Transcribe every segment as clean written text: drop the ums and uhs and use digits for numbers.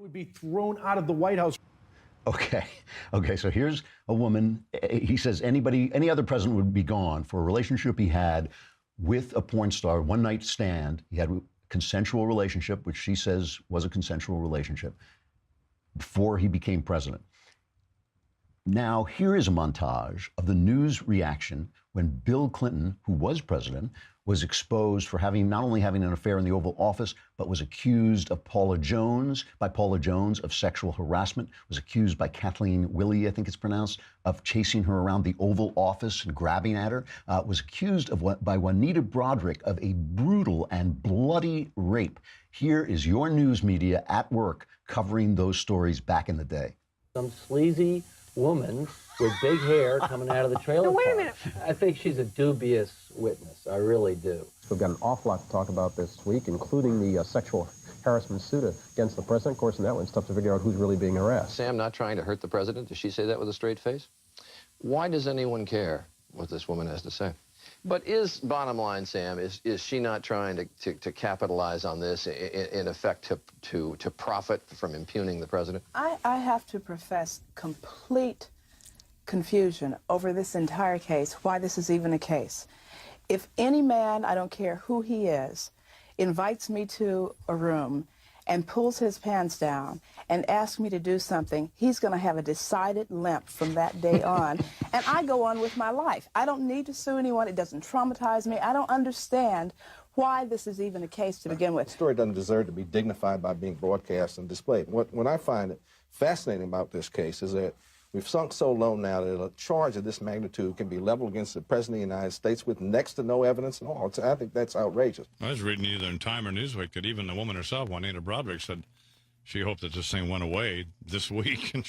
would be thrown out of the White House. Okay. So here's a woman. He says any other president would be gone for a relationship he had with a porn star, one night stand. He had a consensual relationship, which she says was a consensual relationship before he became president. Now, here is a montage of the news reaction when Bill Clinton, who was president, was exposed for not only having an affair in the Oval Office, but was accused of Paula Jones of sexual harassment, was accused by Kathleen Willey, I think it's pronounced, of chasing her around the Oval Office and grabbing at her, was accused by Juanita Broaddrick of a brutal and bloody rape. Here is your news media at work covering those stories back in the day. Some sleazy woman with big hair coming out of the trailer Wait a park. minute. I think she's a dubious witness. I really do. We've got an awful lot to talk about this week, including the sexual harassment suit against the president. Of course, in that one, it's tough to figure out who's really being harassed. Sam not trying to hurt the president? Does she say that with a straight face? Why does anyone care what this woman has to say? But bottom line, Sam, is she not trying to capitalize on this, in effect, to profit from impugning the president? I have to profess complete confusion over this entire case, why this is even a case. If any man, I don't care who he is, invites me to a room and pulls his pants down and asks me to do something, he's going to have a decided limp from that day on. And I go on with my life. I don't need to sue anyone. It doesn't traumatize me. I don't understand why this is even a case to begin with. The story doesn't deserve to be dignified by being broadcast and displayed. What I find fascinating about this case is that we've sunk so low now that a charge of this magnitude can be leveled against the President of the United States with next to no evidence at all. I think that's outrageous. I was reading either in Time or Newsweek that even the woman herself, Juanita Broaddrick, said she hoped that this thing went away this week. And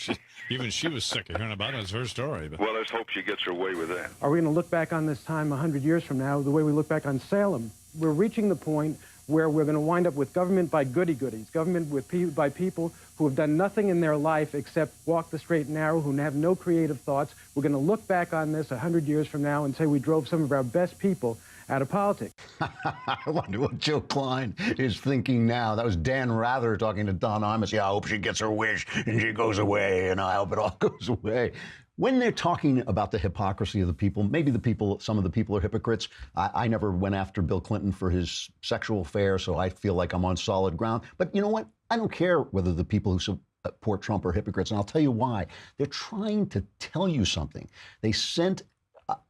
even she was sick of hearing about it. It's her story. But. Well, let's hope she gets her way with that. Are we going to look back on this time 100 years from now the way we look back on Salem? We're reaching the point where we're going to wind up with government by goody-goodies, government by people who have done nothing in their life except walk the straight and narrow, who have no creative thoughts. We're going to look back on this 100 years from now and say we drove some of our best people out of politics. I wonder what Joe Klein is thinking now. That was Dan Rather talking to Don Imus. Yeah, I hope she gets her wish and she goes away, and I hope it all goes away. When they're talking about the hypocrisy of the people, maybe some of the people are hypocrites. I never went after Bill Clinton for his sexual affair, so I feel like I'm on solid ground. But you know what? I don't care whether the people who support Trump are hypocrites, and I'll tell you why. They're trying to tell you something. They sent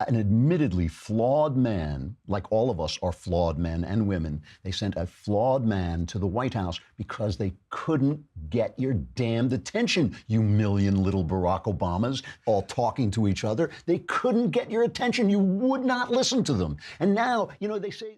an admittedly flawed man, like all of us are flawed men and women. They sent a flawed man to the White House because they couldn't get your damned attention, you million little Barack Obamas, all talking to each other. They couldn't get your attention. You would not listen to them. And now, they say...